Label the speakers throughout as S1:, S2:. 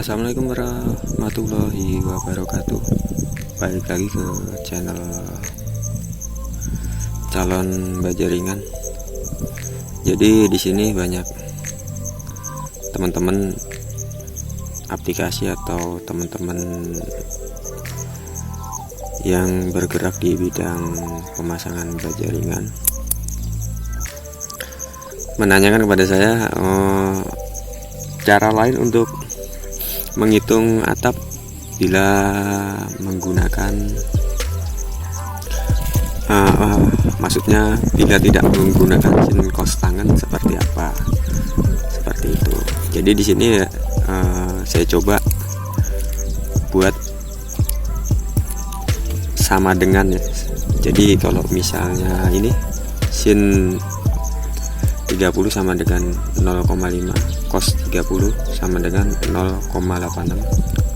S1: Assalamualaikum warahmatullahi wabarakatuh. Balik lagi ke channel calon bajaringan. Jadi di sini banyak teman-teman aplikasi atau teman-teman yang bergerak di bidang pemasangan bajaringan menanyakan kepada saya cara lain untuk menghitung atap bila menggunakan maksudnya bila tidak menggunakan sin kos tangan seperti apa, seperti itu. Jadi di sini saya coba buat sama dengan ya. Jadi kalau misalnya ini sin 30 sama dengan 0,5, cos 30 sama dengan 0,86,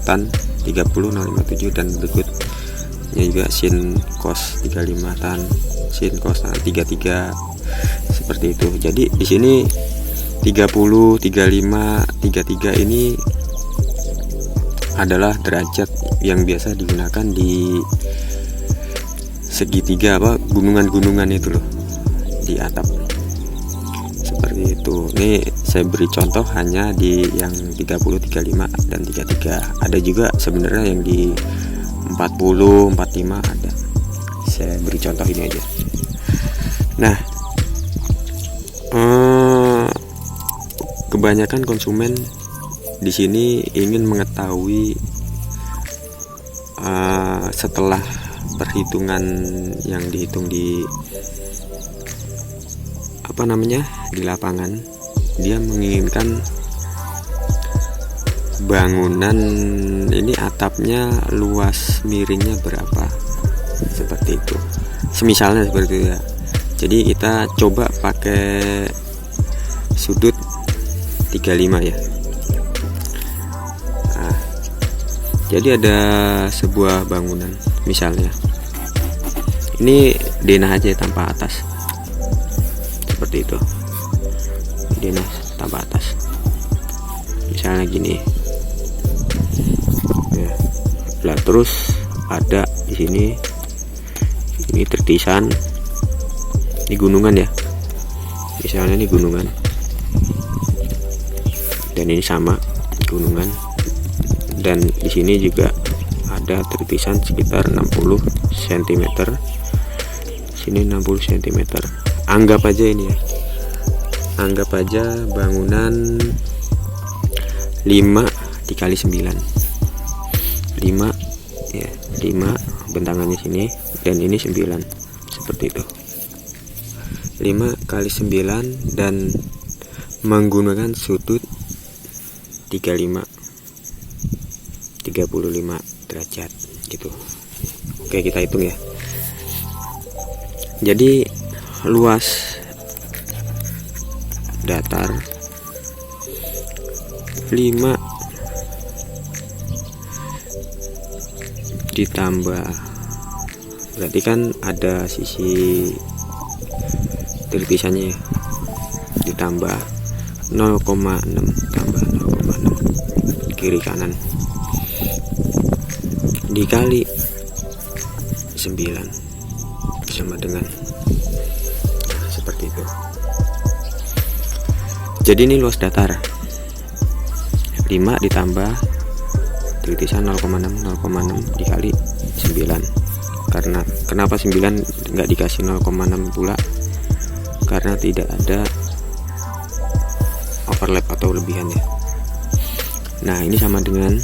S1: tan 30 0,57, dan berikutnya juga sin cos 35, tan sin cos 33, seperti itu. Jadi di sini 30, 35, 33 ini adalah derajat yang biasa digunakan di segitiga gunungan-gunungan itu loh, di atap. Seperti itu. Ini saya beri contoh hanya di yang 30, 35 dan 33. Ada juga sebenarnya yang di 40, 45 ada. Saya beri contoh ini aja. Nah, kebanyakan konsumen di sini ingin mengetahui setelah perhitungan yang dihitung di di lapangan, dia menginginkan bangunan ini atapnya luas miringnya berapa, seperti itu. Semisalnya seperti itu ya. Jadi kita coba pakai sudut 35 ya. Nah, jadi ada sebuah bangunan misalnya. Ini denah aja tanpa atas. Seperti itu, denah tanpa atas, misalnya gini ya. Nah, terus ada di sini ini tertisan, ini gunungan ya, misalnya ini gunungan, dan ini sama gunungan, dan di sini juga ada tertisan sekitar 60 cm, sini 60 cm. Anggap aja ini ya, anggap aja bangunan 5 dikali 9, 5 ya, 5 bentangannya sini, dan ini 9, seperti itu. 5 kali 9 dan menggunakan sudut 35 derajat gitu. Oke, kita hitung ya. Jadi luas datar 5 ditambah, berarti kan ada sisi terpisannya ya, ditambah 0,6 tambah 0,6 kiri kanan dikali 9 sama dengan seperti itu. Jadi ini luas datar 5 ditambah tertisan 0,6 dikali 9. Karena kenapa 9 nggak dikasih 0,6 pula? Karena tidak ada overlap atau lebihan ya. Nah, ini sama dengan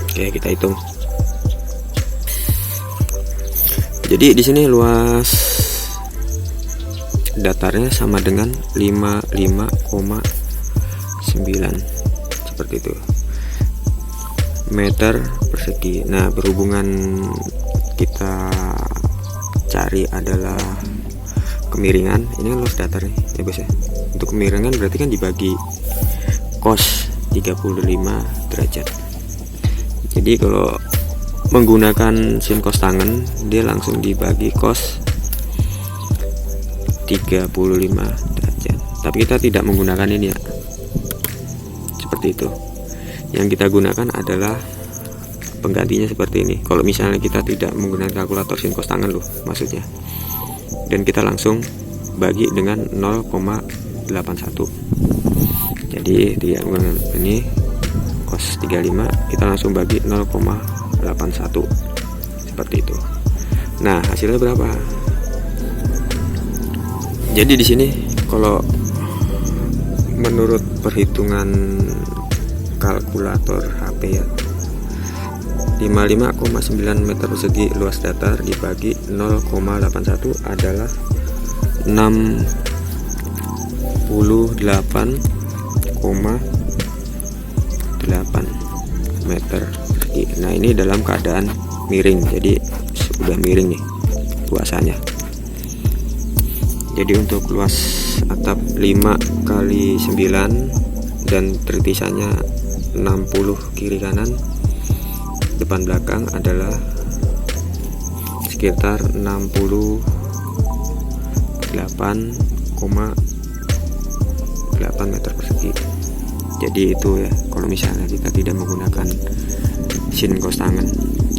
S1: oke, kita hitung. Jadi di sini luas datarnya sama dengan 55,9, seperti itu, meter persegi. Nah, berhubungan kita cari adalah kemiringan, ini kan luas datarnya ya guys ya. Untuk kemiringan berarti kan dibagi cos 35 derajat. Jadi kalau menggunakan sin cos tangan, dia langsung dibagi cos 35 derajat. Tapi kita tidak menggunakan ini ya, seperti itu. Yang kita gunakan adalah penggantinya seperti ini. Kalau misalnya kita tidak menggunakan kalkulator sin cos tangan loh maksudnya, dan kita langsung bagi dengan 0,81. Jadi tidak menggunakan ini cos 35, kita langsung bagi 0,81 seperti itu. Nah, hasilnya berapa? Jadi di sini kalau menurut perhitungan kalkulator HP ya, 55,9 meter persegi luas datar dibagi 0,81 adalah 68,8 meter persegi. Nah, ini dalam keadaan miring, jadi sudah miring nih luasannya. Jadi untuk luas atap 5 kali 9 dan tertisanya 60 kiri kanan depan belakang adalah sekitar 68,8 meter persegi. Jadi itu ya, kalau misalnya kita tidak menggunakan sin cos tangan,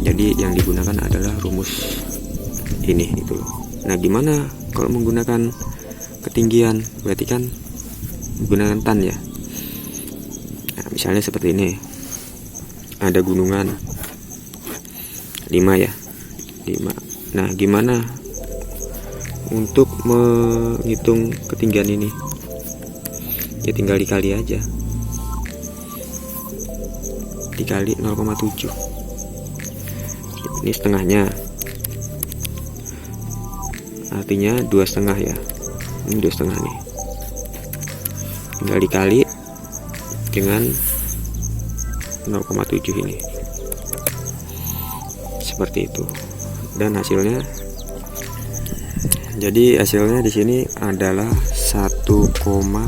S1: jadi yang digunakan adalah rumus ini itu. Nah, gimana kalau menggunakan ketinggian? Berarti kan menggunakan tan ya. Nah, misalnya seperti ini, ada gunungan 5 ya, 5. Nah, gimana untuk menghitung ketinggian ini? Ya tinggal dikali aja, dikali 0,7. Ini setengahnya, artinya 2,5 ya. Ini 2,5 nih, tinggal dikali dengan 0,7 ini, seperti itu. Dan hasilnya, jadi hasilnya di sini adalah 1,75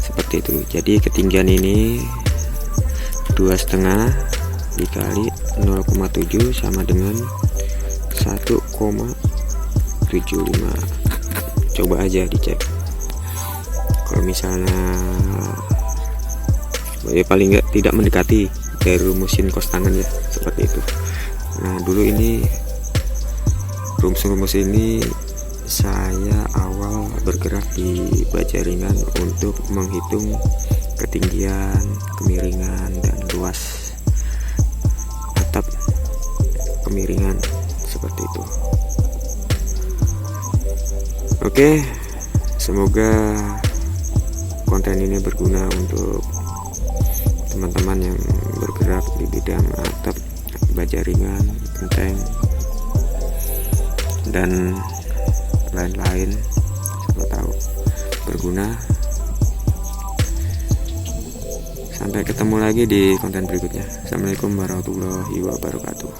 S1: seperti itu. Jadi ketinggian ini 2,5 dikali 0,7 sama dengan 1,75. Coba aja dicek. Kalau misalnya ya paling nggak tidak mendekati dari rumus sin cos tangan ya, seperti itu. Nah, dulu ini rumus ini saya awal bergerak di baja ringan untuk menghitung ketinggian, kemiringan, dan luas atap kemiringan seperti itu. Oke, semoga konten ini berguna untuk teman-teman yang bergerak di bidang atap, baja ringan, genteng, dan lain-lain. Siapa tahu berguna. Sampai ketemu lagi di konten berikutnya. Assalamualaikum warahmatullahi wabarakatuh.